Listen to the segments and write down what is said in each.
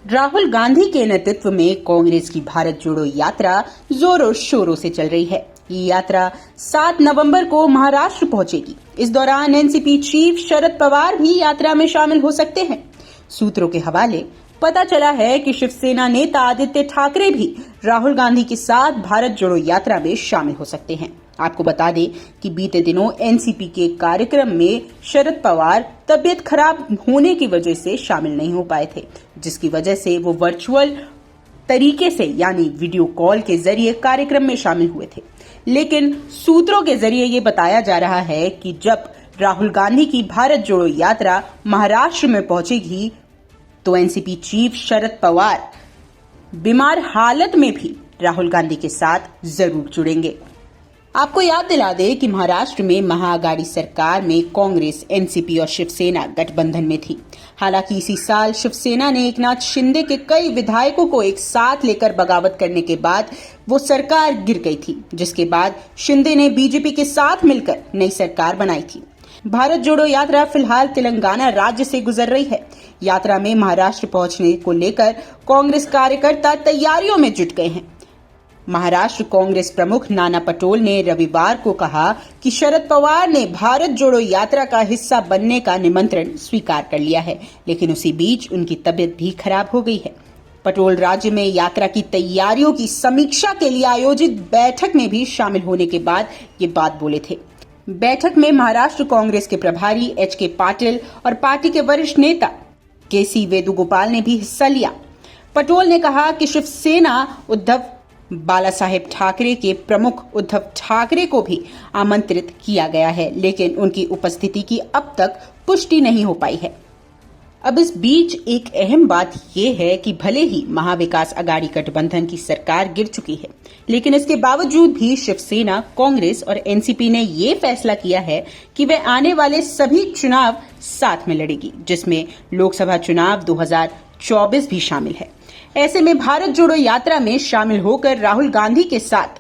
राहुल गांधी के नेतृत्व में कांग्रेस की भारत जोड़ो यात्रा जोरों शोरों से चल रही है। ये यात्रा 7 नवंबर को महाराष्ट्र पहुंचेगी। इस दौरान एनसीपी चीफ शरद पवार भी यात्रा में शामिल हो सकते हैं। सूत्रों के हवाले पता चला है कि शिवसेना नेता आदित्य ठाकरे भी राहुल गांधी के साथ भारत जोड़ो यात्रा में शामिल हो सकते हैं। आपको बता दें कि बीते दिनों एनसीपी के कार्यक्रम में शरद पवार तबियत खराब होने की वजह से शामिल नहीं हो पाए थे, जिसकी वजह से वो वर्चुअल तरीके से यानी वीडियो कॉल के जरिए कार्यक्रम में शामिल हुए थे। लेकिन सूत्रों के जरिए ये बताया जा रहा है कि जब राहुल गांधी की भारत जोड़ो यात्रा महाराष्ट्र में पहुंचेगी तो एनसीपी चीफ शरद पवार बीमार हालत में भी राहुल गांधी के साथ जरूर जुड़ेंगे। आपको याद दिला दें कि महाराष्ट्र में महाअघाड़ी सरकार में कांग्रेस, एनसीपी और शिवसेना गठबंधन में थी। हालांकि इसी साल शिवसेना ने एकनाथ शिंदे के कई विधायकों को एक साथ लेकर बगावत करने के बाद वो सरकार गिर गई थी, जिसके बाद शिंदे ने बीजेपी के साथ मिलकर नई सरकार बनाई थी। भारत जोड़ो यात्रा फिलहाल तेलंगाना राज्य से गुजर रही है। यात्रा में महाराष्ट्र पहुंचने को लेकर कांग्रेस कार्यकर्ता तैयारियों में जुट गए हैं। महाराष्ट्र कांग्रेस प्रमुख नाना पटोले ने रविवार को कहा कि शरद पवार ने भारत जोड़ो यात्रा का हिस्सा बनने का निमंत्रण स्वीकार कर लिया है, लेकिन उसी बीच उनकी तबियत भी खराब हो गई है। पटोले राज्य में यात्रा की तैयारियों की समीक्षा के लिए आयोजित बैठक में भी शामिल होने के बाद ये बात बोले थे। बैठक में महाराष्ट्र कांग्रेस के प्रभारी एच.के. पाटिल और पार्टी के वरिष्ठ नेता के.सी. वेणुगोपाल ने भी हिस्सा लिया। पटोले ने कहा कि शिवसेना उद्धव बाला साहेब ठाकरे के प्रमुख उद्धव ठाकरे को भी आमंत्रित किया गया है, लेकिन उनकी उपस्थिति की अब तक पुष्टि नहीं हो पाई है। अब इस बीच एक अहम बात यह है कि भले ही महाविकास अघाड़ी गठबंधन की सरकार गिर चुकी है, लेकिन इसके बावजूद भी शिवसेना, कांग्रेस और एनसीपी ने ये फैसला किया है कि वे आने वाले सभी चुनाव साथ में लड़ेगी, जिसमें लोकसभा चुनाव 2024 भी शामिल है। ऐसे में भारत जोड़ो यात्रा में शामिल होकर राहुल गांधी के साथ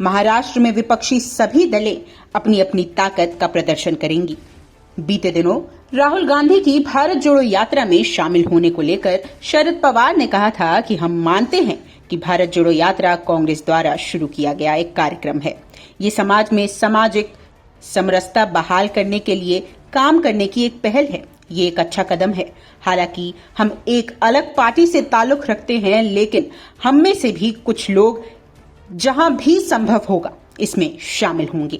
महाराष्ट्र में विपक्षी सभी दलें अपनी अपनी ताकत का प्रदर्शन करेंगी। बीते दिनों राहुल गांधी की भारत जोड़ो यात्रा में शामिल होने को लेकर शरद पवार ने कहा था कि हम मानते हैं कि भारत जोड़ो यात्रा कांग्रेस द्वारा शुरू किया गया एक कार्यक्रम है। ये समाज में सामाजिक समरसता बहाल करने के लिए काम करने की एक पहल है। ये एक अच्छा कदम है। हालांकि हम एक अलग पार्टी से ताल्लुक रखते हैं, लेकिन हम में से भी कुछ लोग जहां भी संभव होगा इसमें शामिल होंगे।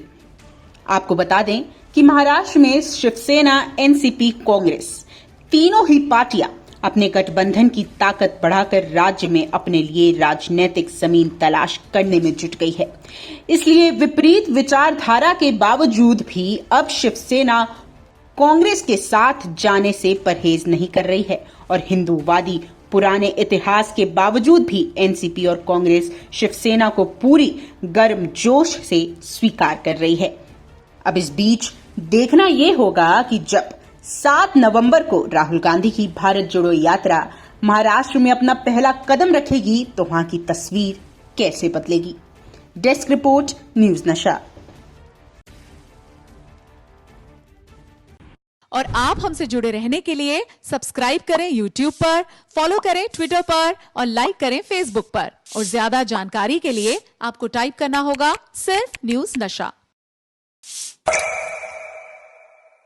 आपको बता दें कि महाराष्ट्र में शिवसेना, एनसीपी, कांग्रेस तीनों ही पार्टियां अपने गठबंधन की ताकत बढ़ाकर राज्य में अपने लिए राजनीतिक जमीन तलाश करने में जुट गई है। इसलिए विपरीत विचारधारा के बावजूद भी अब शिवसेना कांग्रेस के साथ जाने से परहेज नहीं कर रही है और हिंदूवादी पुराने इतिहास के बावजूद भी एनसीपी और कांग्रेस शिवसेना को पूरी गर्मजोश से स्वीकार कर रही है। अब इस बीच देखना यह होगा कि जब 7 नवंबर को राहुल गांधी की भारत जोड़ो यात्रा महाराष्ट्र में अपना पहला कदम रखेगी तो वहां की तस्वीर कैसे बदलेगी। डेस्क रिपोर्ट, न्यूज नशा। और आप हमसे जुड़े रहने के लिए सब्सक्राइब करें YouTube पर, फॉलो करें Twitter पर और लाइक करें Facebook पर। और ज्यादा जानकारी के लिए आपको टाइप करना होगा सिर्फ न्यूज नशा।